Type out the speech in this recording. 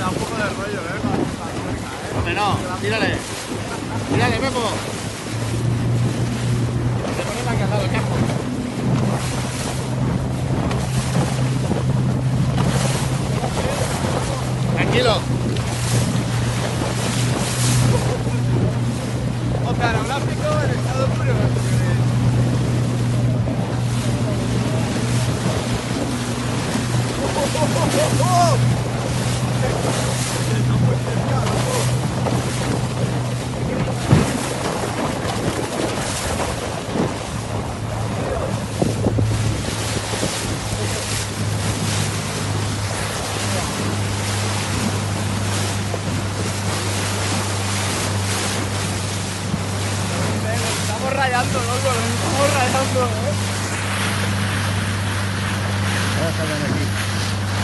Da un poco de rollo, Hombre, no, tírale. Tírale, Pepo. Te pones aquí al lado del campo. Tranquilo. Oceanográfico en estado puro. Estamos rayando, loco, nos estamos rayando, Ahora salgan aquí.